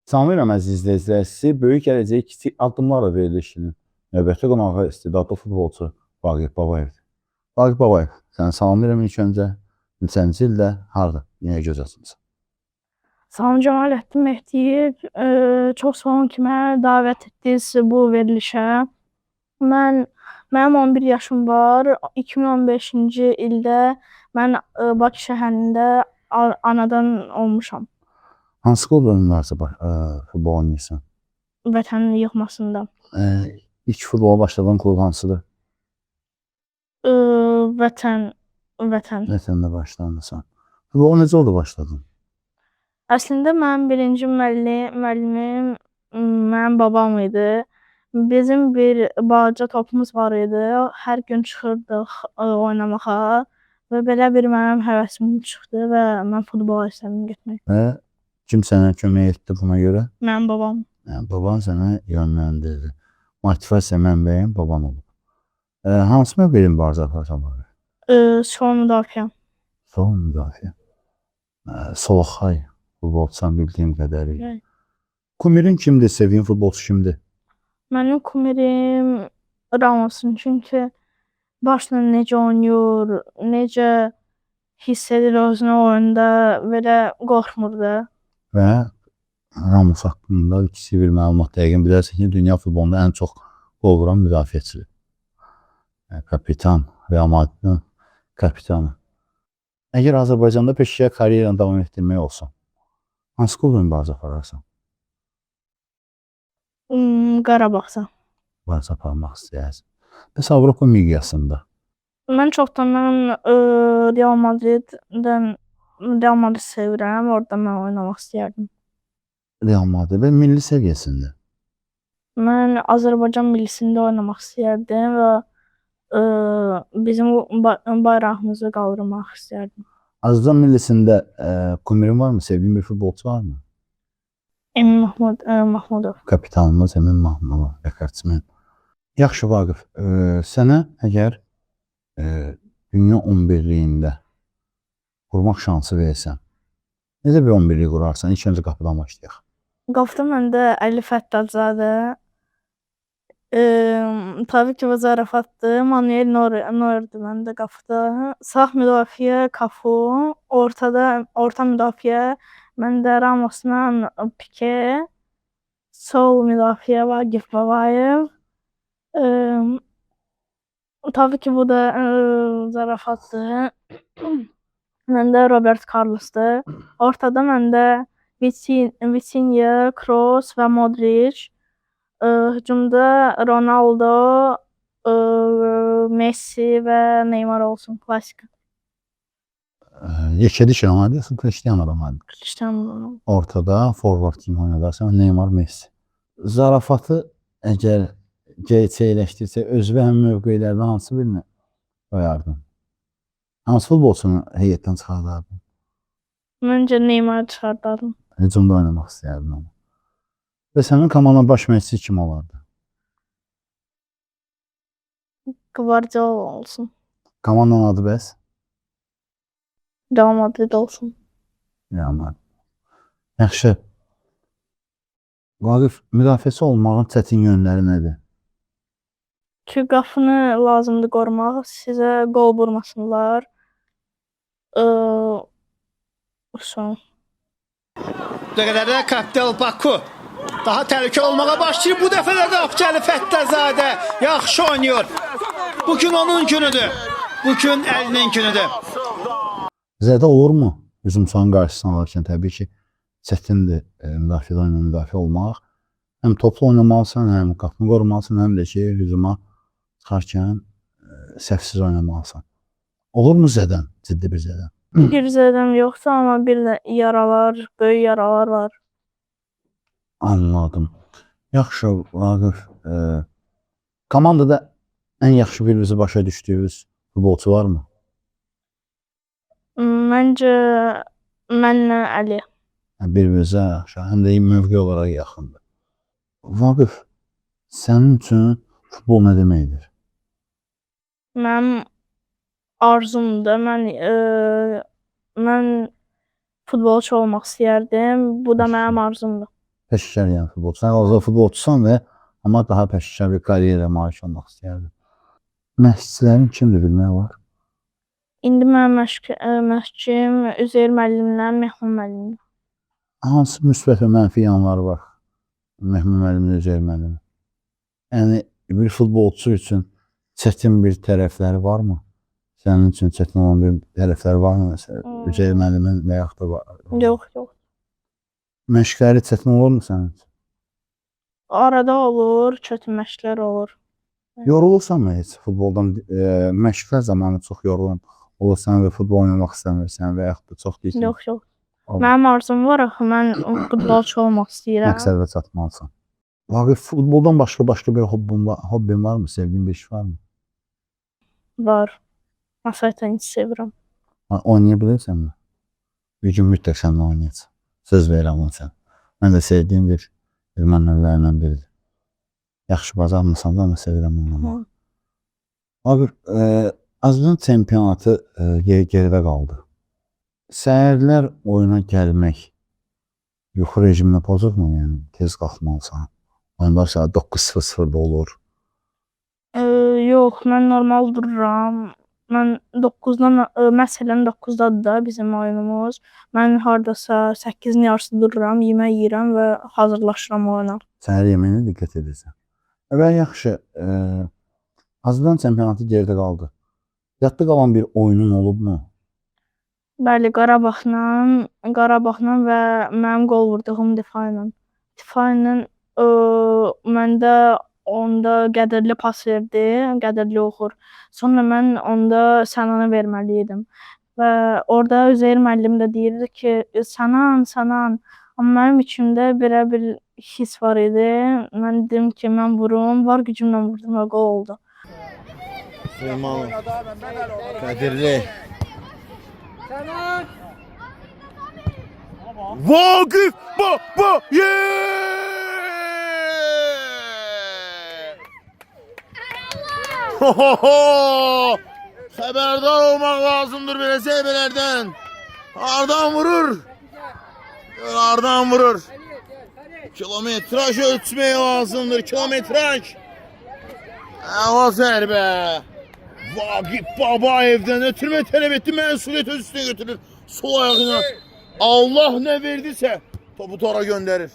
Salamlayıram əziz izləyicilər. Sizi böyük gələcək kiçik addımlarla verilişinin növbəti qonağı istedadlı futbolçu Vaqif Babayevdir. Vaqif Babayev, səni salamlayıram ilk öncə. Neçənci ildə harda, niyə göz açmısan? Salam Cəmaləddin Mehdiyev. Çox sağ olun ki, məni dəvət etdiniz bu verilişə. Mənim 11 yaşım var. 2015-ci ildə mən Bakı şəhərində anadan olmuşam. Hansı klubda ümumiyyətlə futbol oynayırsan? Vətənin yığmasında. İlk futbola başladığın klub hansıdır? Vətən. Vətəndə başlanırsan. Futbola necə oldu başladın? Əslində mənim birinci müəllimim mənim babam idi. Bizim bir balaca topumuz var idi. Hər gün çıxırdıq oynamağa və belə bir mənim həvəsim çıxdı və mən futbola istədim getmək. Və kim sənə kömək etdi buna görə? Mənim babam. Yəni, baban sənə yönləndirdi. Motivasiya mənbəyin baban olub. Hansı mövqeyin var Zəfər abi? Sol müdafiə. Sol müdafiə. Solxay futbolçusan bildiyim qədərilə. Evet. Kumirin kimdir? Sevdiyin futbolçu kimdir? Mənim kumirim Ramos'un, çünki başla necə oynayır, necə hiss edir özünü oyunda, belə qorxmur da. Və Ramos haqqında kiçik bir məlumat dəqiqən bilərsən ki, dünya futbolunda ən çox qol vuran müdafiəçidir. Kapitan, Real Madridin kapitanı. Əgər Azərbaycanda peşəkar karyeranı davam etdirmək olsa, hansı klubda mübarizə apararsan? Qarabağsa. Mübarizə aparmaq istəyərsən. Bəs Avropa miqyasında? Mən çoxdan Real Madrid sevirəm, orada mən oynamaq istəyərdim. Real Madrid və milli səviyyəsində? Mən Azərbaycan millisində oynamaq istəyərdim və bizim bayrağımızı qaldırmaq istəyərdim. Azərbaycan millisində kumirin varmı? Sevdiyin bir futbolçu varmı? Emin Mahmudov. Kapitanımız Emin Mahmudov, rəqəbçimin. Yaxşı Vaqif, sənə əgər dünya 11-liyində qurmaq şansı versən, necə bir 11-lik qurarsan? İlk öncə qapıdan başlayaq. Qapıda məndə Əli Fəttaczadə, tabii ki, bu zarafatdır. Manuel Neuer'dir məndə qapıda. Sağ müdafiə Cafu, orta müdafiə məndə Ramosla Pique, sol müdafiə Vaqif Babayev. Tabii ki, bu da zarafatdır. Məndə Robert Carlos'dur. Ortada məndə Vitinha, Kroos və Modric. Hücumda Ronaldo, Messi və Neymar olsun, klasik. Yekədi Ronaldo, Cristiano Ronaldo. Cristiano Ronaldo. Ortada forvard kimi oynadarsan, Neymar, Messi. Zarafatı əgər gerçəkləşdirsə, özü və həmin mövqelərdən hansı birini qoyardın? Hansı futbolçunu heyətdən çıxardardın? Məncə Neymar çıxardardım. Hücumda oynamaq istəyərdin onu. Və sənin komandanın baş məşqçisi kim olardı? Guardiola olsun. Komandanın adı bəs? Real Madrid olsun. Real Madrid. Yaxşı. Vaqif, müdafiəçi olmağın çətin yönləri nədir? Ki qapını lazımdır qorumaq, sizə qol vurmasınlar. Son. Dəqiqələrdə Kapital Baku daha təhlükəli olmağa başlayır. Bu dəfə də qapıcı Əli Fəttəzadə yaxşı oynayır. Bu gün onun günüdür. Bu gün Əlinin günüdür. Zədə olurmu? Hücumçunun qarşısına alırkən təbii ki, çətindir müdafiədə müdafiə olmaq. Həm toplu oynamalısan, həm qapını qorumalısan, həm də ki, hücuma çıxarkən səhvsiz oynamalısan. Olurmu zədən, ciddi bir zədən? Bir zədəm yoxsa, amma bir də yaralar, böyük yaralar var. Anladım. Yaxşı, Vaqif. Komandada ən yaxşı bir-birinizi başa düşdüyünüz futbolçu varmı? Məncə mənlə Əli. Bir-birinizə yaxşı, həm də mövqe olaraq yaxındır. Vaqif, sənin üçün futbol nə deməkdir? Mənim arzumdur. Mən futbolçu olmaq istəyərdim. Bu da mənim arzumdur. peşəkar yəni futbolçu. Sən hazır futbolçusan və amma daha peşəkar bir karyera malik olmaq istəyərdin. Məşqçilərin kimdir bilmək var? İndi mənim məşqçim Üzeyir müəllimlə Mehman müəllimdir. Hansı müsbət və mənfi yanları var? Mehman müəllimin, Üzeyir müəllimin. Yəni bir futbolçu üçün çətin bir tərəfləri varmı? Sənin üçün çətin olan bir tərəfləri varmı məsələn? Üzeyir müəllimin və yaxud da var? Yox. Məşqləri çətin olurmu sənin üçün? Arada olur, çətin məşqlər olur. Yorulursanmı heç futboldan? Məşqlər zamanı çox yorulun olursan və futbol oynamaq istəmirsən və yaxud da çox deyirsən? Yox. Mənim arzum var axı, mən futbolçu olmaq istəyirəm. Məqsədə çatmalısan. Vaqif, futboldan başqa bir hobbin varmı? Sevdiyin bir iş varmı? Var. Masa tenisi sevirəm. Oynaya bilirsənmi? Bir gün mütləq səninlə oynayacaq. Söz verirəm onu sən. Mən də sevdiyim bir idman növlərindən biridir. Yaxşı bacarmısan da mən sevirəm oynamaq. Vaqif, Azərbaycan çempionatı geridə qaldı. Səhərlər oyuna gəlmək yuxu rejiminə pozurmu? Yəni tez qalxmalısan. Oyunlar saat 9:00-da olur. Yox, mən normal dururam. Mən 9-dan, məsələn 9-dadır da bizim oyunumuz. Mən hardasa 8-in yarısı dururam, yemək yeyirəm və hazırlaşıram oyuna. Səhər yeməyinə diqqət edirsən. Və yaxşı, Azərbaycan çempionatı geridə qaldı. Yadda qalan bir oyunun olubmu? Bəli, Qarabağla və mənim qol vurduğum Difa ilə. Difa ilə məndə onda Qədərli pas verdi, Qədərli oxur. Sonra mən onda Sənana verməli idim. Və orada Üzeyir müəllim də deyirdi ki, Sənan. Amma mənim içimdə belə bir his var idi. Mən dedim ki, mən vurum, var gücümlə vurdum və qol oldu. Süleymanov, Qədirli. Vaqif, Xəbərdar olmaq lazımdır belə zeybələrdən. Hardan vurur. Kilometraj ölçmək lazımdır, kilometraj. Əla zərbə. Vaqif Babayevdən ötürmə tələb etdi, məsuliyyət öz üstünə götürür. Sol ayağına. Allah nə verdisə topu tora göndərir.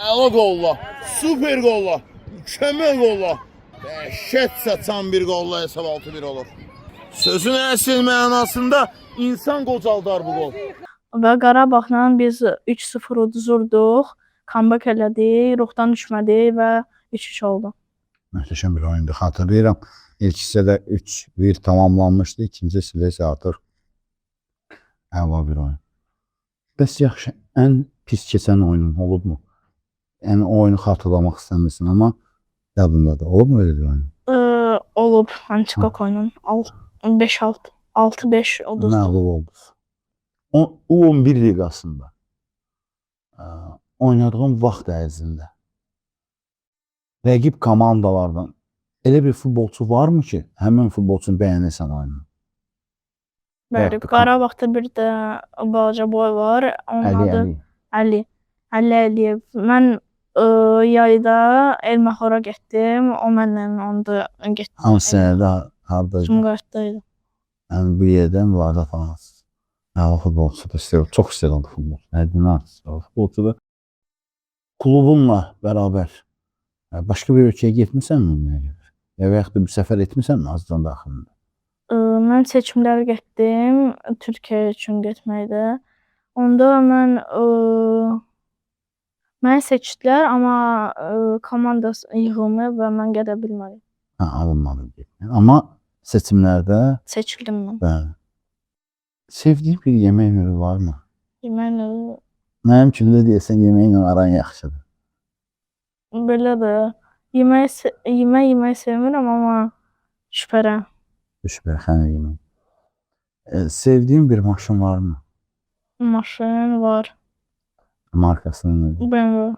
Əla qolla, super qolla, mükəmməl qolla. Dəhşət saçan bir qolla hesab 6-1 olur. Sözün əsl mənasında insan qocaldar bu qol. Və Qarabağla biz 3-0 uduzurduq, comeback elədik, ruhdan düşmədik və 3-3 oldu. Möhtəşəm bir oyundu. Xatırlayıram, ilk hissədə 3-1 tamamlanmışdı, ikinci hissədə isə artıq əla bir oyun. Bəs yaxşı, ən pis keçən oyunun olubmu? Yəni o oyunu xatırlamaq istəmirsən, amma yadındadır. Olubmu öyle bir oyun? Olub, Antikok oyunun 6-5 oldu. Məğlub oldu. U11 liqasında oynadığım vaxt ərzində rəqib komandalardan elə bir futbolçu varmı ki, həmin futbolçunu bəyənirsən oyunu? Bəli, Qarabağda bir də balaca boy var. Onun adı Ali Əliyev. Mən yayda Elməhora getdim. O mənlə onda getdim. Hansı sənədə harada? Sumqayıtdaydı. Yəni bir yerdən müraciət falan. Əla futbolçudur, istəyir. Çox istəyirəm futbolçu. Həddindən artıq futbolçudur. Klubunla bərabər başqa bir ölkəyə getmisənmi? Ya və yaxud da bir səfər etmisənmi Azərbaycan daxilində? Mən seçimlər getdim Türkiyə üçün getməkdə. Onda məni seçdilər, amma komanda yığılmır və mən gedə bilmədim. Alınmadım. Amma seçimlərdə Seçildim mən. bəli. Sevdiyin bir yemək növü varmı? Yemək növü Mənim üçün də deyəsən yeməklə aran yaxşıdır. belədir. Yemək sevmirəm, amma şübhərəm. Şübhə yemək. Sevdiyin bir maşın varmı? Maşın var. Markasının nədir? BMW.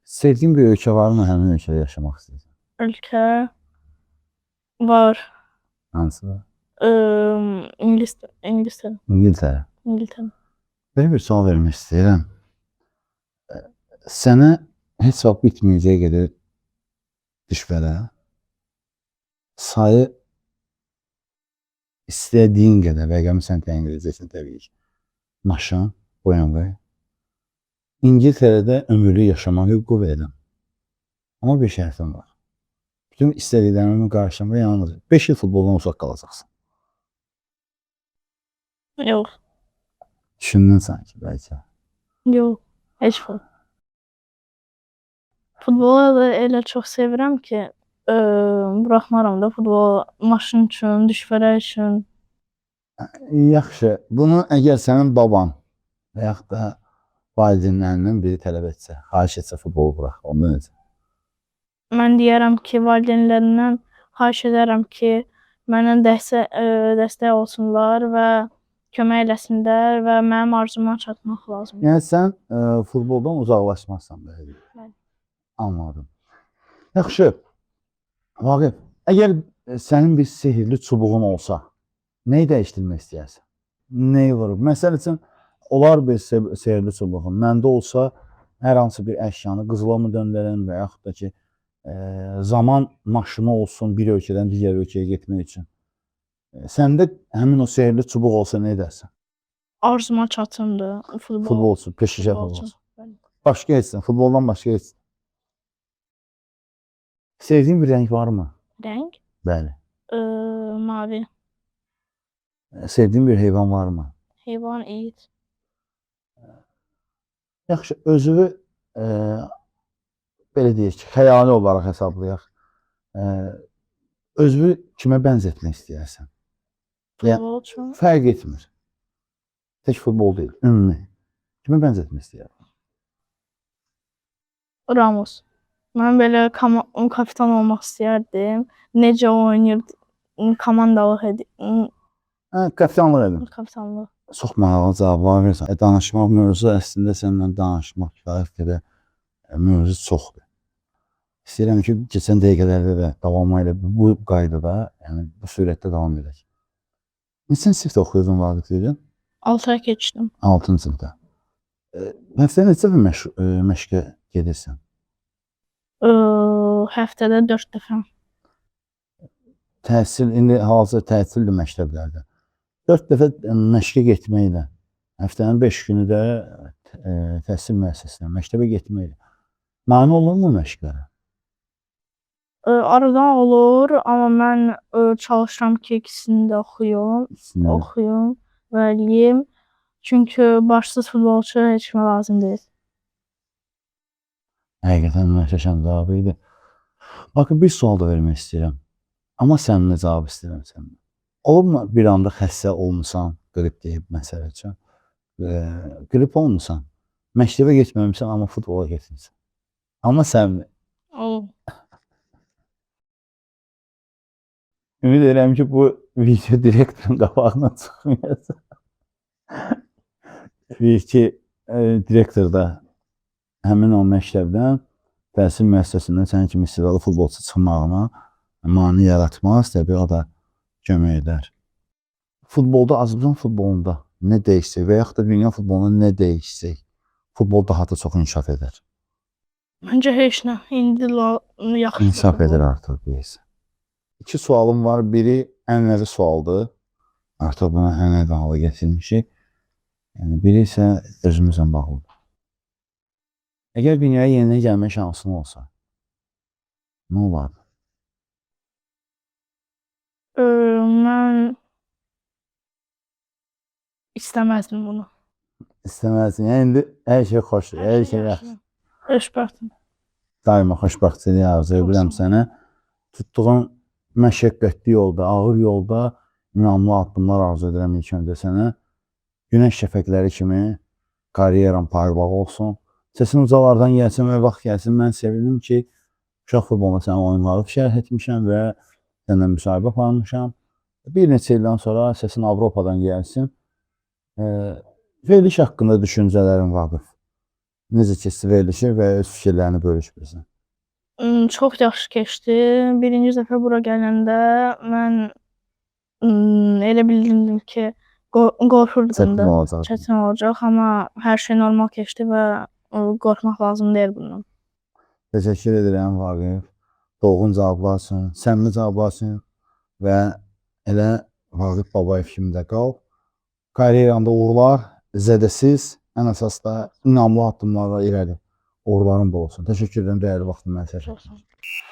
Sevdiyin bir ölkə varmı? Həmin ölkədə yaşamaq istəyirsən? Ölkə var. Hansı var? İngiltərə. İngiltərə. İngiltərə. Belə bir sual vermək istəyirəm. Sənə heç vaxt bitməyəcək qədər düşbərə sayı istədiyin qədər rəqəmi sən təyin edəcəksən təbii ki. Maşın, BMW. İngiltərədə ömürlük yaşamaq hüququ verirəm. Amma bir şərtim var. Bütün istədiklərimin qarşılığında yalnız 5 il futboldan uzaq qalacaqsın. Yox, Düşündün sanki bəlkə. yox, heç vaxt. Futbolu da elə çox sevirəm ki, buraxmaram da futbolu maşın üçün, düşbərə üçün. Yaxşı, bunu əgər sənin baban və yaxud da valideynlərinin biri tələb etsə, xahiş etsə futbolu burax, onda necə? Mən deyərəm ki, valideynlərimdən xahiş edərəm ki, mənə dəstək olsunlar və kömək eləsinlər və mənim arzuma çatmaq lazımdır. Yəni sən futboldan uzaqlaşmazsan belə. Bəli. Anladım. Yaxşı. Vaqif, əgər sənin bir sehirli çubuğun olsa, nəyi dəyişdirmək istəyərsən? Nəyi vurub? Məsəl üçün, olar bir sehirli çubuğun. Məndə olsa, hər hansı bir əşyanı qızıla mı döndərəm və yaxud da ki, zaman maşını olsun bir ölkədən digər ölkəyə getmək üçün. Səndə həmin o sehirli çubuq olsa nə edərsən? Arzuma çatımdır Futbolçu, peşəkar futbolçu. futbolçu. Bəli. Başqa etsin, futboldan başqa etsin. Sevdiyin bir rəng varmı? Rəng? Bəli. Mavi. Sevdiyin bir heyvan varmı? Heyvan, it. Yaxşı, özünü belə deyək ki, xəyali olaraq hesablayaq. Özünü kimə bənzətmək istəyərsən? Futbolçu. Fərq etmir. Tək futbol deyil, ümumi. Kimə bənzətmək istəyərsən? Ramos. Mən belə kapitan olmaq istəyərdim. Necə oynayır, komandalıq edir, Kapitanlıq edin. kapitanlıq. Çox maraqlı cavablar verirsən. Danışmaq mövzu əslində səninlə danışmaq kifayət qədər mövzu çoxdur. İstəyirəm ki, keçən dəqiqələrdə də davamı ilə bu qaydada, yəni bu sürətdə davam edək. Neçənci sinifdə oxuyurdun Vaqif deyəcəm? 6-ya keçdim. 6-cı sinifdə. Həftədə neçə bir məşqə gedirsən? Həftədə 4 dəfə. Təhsil, indi hazır təhsildir məktəblərdə. 4 dəfə məşqə getməklə, həftənin 5 günü də təhsil müəssisəsinə, məktəbə getməklə. Mane olurmu məşqlərə? Aradan olur, amma mən çalışıram ki, ikisini də oxuyum və eləyim. Çünki başsız futbolçu heç kimə lazım deyil. Həqiqətən möhtəşəm cavabı idi. Bakın, bir sual da vermək istəyirəm. Amma səninlə cavab istəyirəm səndən. Olubmu bir anda xəstə olmusan, qrip deyib məsələ üçün, qrip olmusan, məktəbə getməmişsən, amma futbola getmirsən. Amma sən Olub. ümid edirəm ki, bu video direktorun qabağına çıxmayacaq. Bir ki, direktor da həmin o məktəbdən, təhsil müəssisəsindən sənin kimi istedadlı futbolçu çıxmağına mane yaratmaz, təbii o da kömək edər. Futbolda, Azərbaycan futbolunda nə dəyişsək və yaxud da dünya futbolunda nə dəyişsək, futbol daha da çox inkişaf edər. Məncə heç nə. İndi yaxşı. İnkişaf edər artıq deyirsən. 2 sualım var. Biri ənənəvi sualdır. Artıq buna ənənəvi hala gətirmişik. Yəni, biri isə özümüzlə bağlıdır. Əgər dünyaya yenidən gəlmək şansın olsa, nə olardı? Mən istəməzdim bunu. İstəməzsin. Yəni, indi hər şey xoşdur, hər şey yaxşı. Xoşbəxtəm. Daima xoşbəxtçiliyi arzu edirəm sənə. Tutduğun məşəqqətli yolda, ağır yolda inamlı addımlar arzu edirəm ilk öncə sənə. Günəş şəfəqləri kimi karyeram parlaq olsun. Səsin ucalardan gəlsin və vaxt gəlsin. Mən sevindim ki, uşaq futbolunda sənin oyunları şərh etmişəm və səndən müsahibə aparmışam. Bir neçə ildən sonra səsin Avropadan gəlsin. Veriliş haqqında düşüncələrin Vaqif. Necə keçdi verilişi və öz fikirlərini bölüşmüsən? Çox yaxşı keçdi. Birinci dəfə bura gələndə mən elə bildirdim ki, qorxurdum da. Çətin olacaq. Çətin olacaq, amma hər şey normal keçdi və qorxmaq lazım deyil bundan. Təşəkkür edirəm Vaqif. Dolğun cavablar üçün, səmimi cavablar üçün və elə Vaqif Babayev kimi də qal. Karyeranda uğurlar, zədəsiz, ən əsas da inamlı addımlarla irəli. Uğurların bol olsun. Təşəkkür edirəm dəyərli vaxtını mənə sərf etdiyiniz üçün.